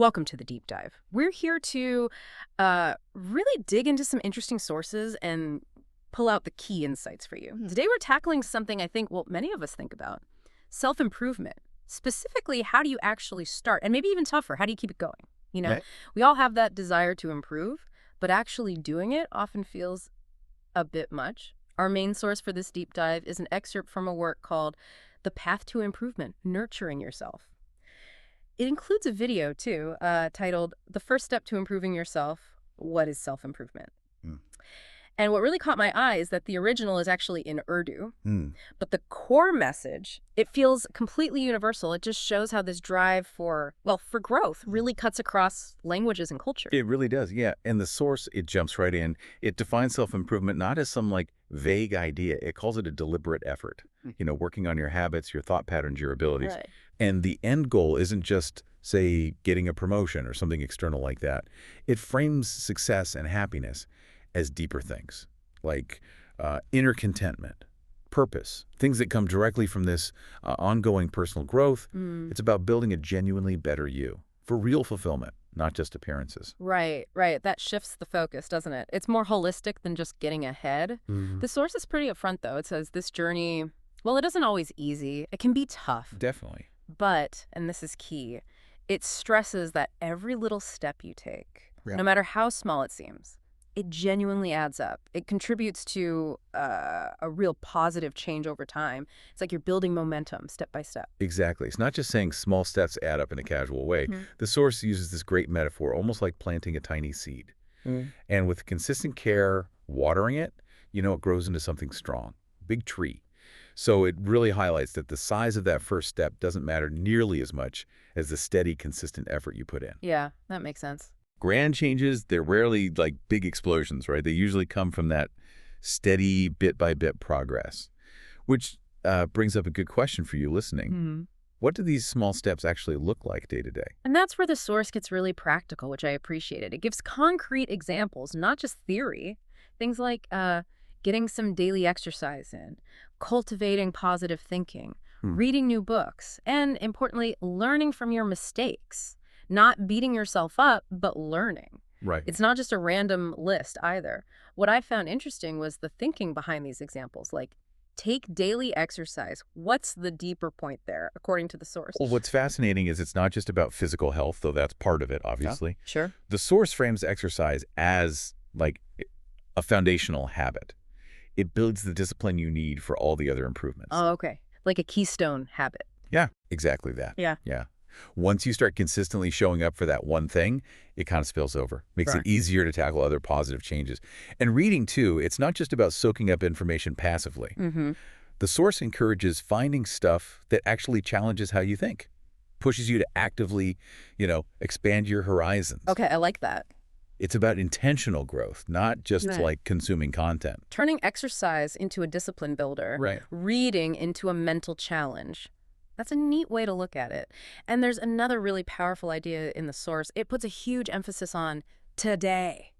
Welcome to the deep dive. We're here to really dig into some interesting sources and pull out the key insights for you. Today we're tackling something I think, well, many of us think about, self-improvement. Specifically, how do you actually start? And maybe even tougher, how do you keep it going? You know, Right. we all have that desire to improve, but actually doing it often feels a bit much. Our main source for this deep dive is an excerpt from a work called The Path to Improvement, Nurturing Yourself. It includes a video, too, titled The First Step to Improving Yourself, What is Self-Improvement? Hmm. And what really caught my eye is that the original is actually in Urdu, Hmm. but the core message, it feels completely universal. It just shows how this drive for growth really cuts across languages and culture. It really does, yeah. And the source, it jumps right in. It defines self-improvement not as some vague idea. It calls it a deliberate effort. Working on your habits, your thought patterns, your abilities. Right. And the end goal isn't just, say, getting a promotion or something external like that. It frames success and happiness as deeper things, like inner contentment, purpose, things that come directly from this ongoing personal growth. It's about building a genuinely better you for real fulfillment, not just appearances. Right, right. That shifts the focus, doesn't it? It's more holistic than just getting ahead. The source is pretty upfront, though. It says this journey, well, it isn't always easy. It can be tough. Definitely. But, and this is key, it stresses that every little step you take, Yeah. no matter how small it seems, it genuinely adds up. It contributes to a real positive change over time. It's like you're building momentum step by step. Exactly. It's not just saying small steps add up in a casual way. The source uses this great metaphor, almost like planting a tiny seed. And with consistent care, watering it, it grows into something strong, big tree. So it really highlights that the size of that first step doesn't matter nearly as much as the steady, consistent effort you put in. Yeah, that makes sense. Grand changes, they're rarely like big explosions, right? They usually come from that steady, bit-by-bit progress, which brings up a good question for you listening. What do these small steps actually look like day to day? And that's where the source gets really practical, which I appreciated. It gives concrete examples, not just theory. Things like getting some daily exercise in, cultivating positive thinking, reading new books, and importantly, learning from your mistakes. Not beating yourself up, but learning. Right. It's not just a random list either. What I found interesting was the thinking behind these examples, like take daily exercise. What's the deeper point there, according to the source? Well, what's fascinating is it's not just about physical health, though that's part of it, obviously. Yeah, sure. The source frames exercise as a foundational habit. It builds the discipline you need for all the other improvements. Oh, okay. Like a keystone habit. Yeah, exactly that. Yeah. Yeah. Once you start consistently showing up for that one thing, it kind of spills over. Makes Right. it easier to tackle other positive changes. And reading, too, it's not just about soaking up information passively. The source encourages finding stuff that actually challenges how you think, pushes you to actively, expand your horizons. Okay, I like that. It's about intentional growth, not just Right. like consuming content. Turning exercise into a discipline builder. Right. Reading into a mental challenge. That's a neat way to look at it. And there's another really powerful idea in the source. It puts a huge emphasis on today.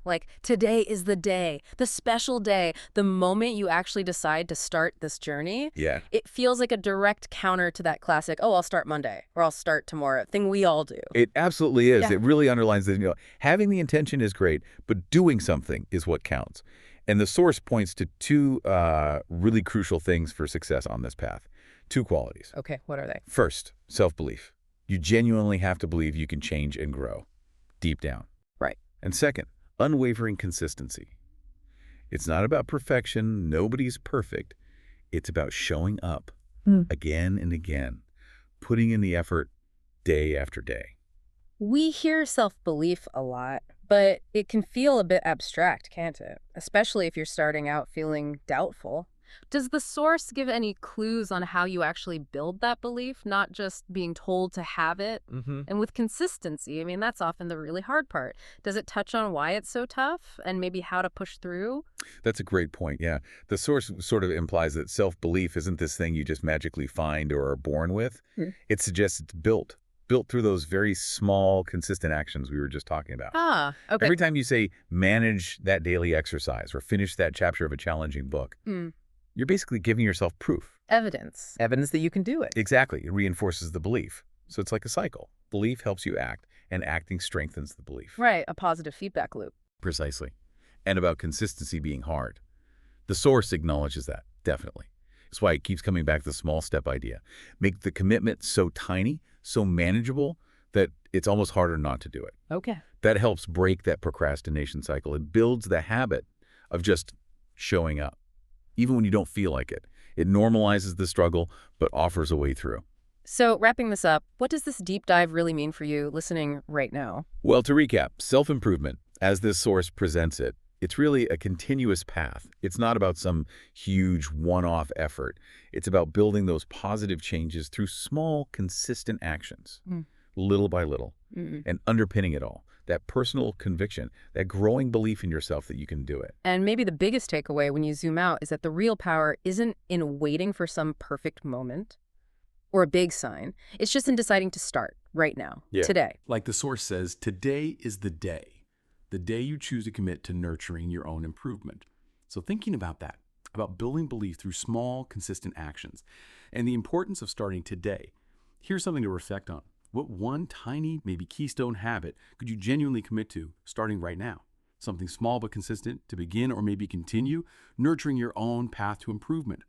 Like, today is the day, the special day, the moment you actually decide to start this journey. Yeah. It feels like a direct counter to that classic, oh, I'll start Monday or I'll start tomorrow thing we all do. It absolutely is. Yeah. It really underlines that, having the intention is great, but doing something is what counts. And the source points to two really crucial things for success on this path. Two qualities. Okay, what are they? First, self-belief. You genuinely have to believe you can change and grow deep down. Right. And second, unwavering consistency. It's not about perfection. Nobody's perfect. It's about showing up again and again, putting in the effort day after day. We hear self-belief a lot, but it can feel a bit abstract, can't it? Especially if you're starting out feeling doubtful. Does the source give any clues on how you actually build that belief, not just being told to have it? And with consistency, I mean, that's often the really hard part. Does it touch on why it's so tough and maybe how to push through? That's a great point, yeah. The source sort of implies that self-belief isn't this thing you just magically find or are born with. It suggests it's built through those very small, consistent actions we were just talking about. Ah, okay. Every time you say, manage that daily exercise or finish that chapter of a challenging book, you're basically giving yourself proof. Evidence. Evidence that you can do it. Exactly. It reinforces the belief. So it's like a cycle. Belief helps you act. and acting strengthens the belief. Right, a positive feedback loop. Precisely. And about consistency being hard. The source acknowledges that, definitely. That's why it keeps coming back to the small step idea. Make the commitment so tiny, so manageable, that it's almost harder not to do it. Okay. That helps break that procrastination cycle. It builds the habit of just showing up, even when you don't feel like it. It normalizes the struggle, but offers a way through. So, wrapping this up, what does this deep dive really mean for you listening right now? Well, to recap, self-improvement, as this source presents it, it's really a continuous path. It's not about some huge one-off effort. It's about building those positive changes through small, consistent actions, little by little, and underpinning it all, that personal conviction, that growing belief in yourself that you can do it. And maybe the biggest takeaway when you zoom out is that the real power isn't in waiting for some perfect moment or a big sign. It's just in deciding to start right now, today. Like the source says, today is the day you choose to commit to nurturing your own improvement. So thinking about that, about building belief through small, consistent actions, and the importance of starting today, here's something to reflect on. What one tiny, maybe keystone habit could you genuinely commit to starting right now? Something small but consistent to begin or maybe continue nurturing your own path to improvement.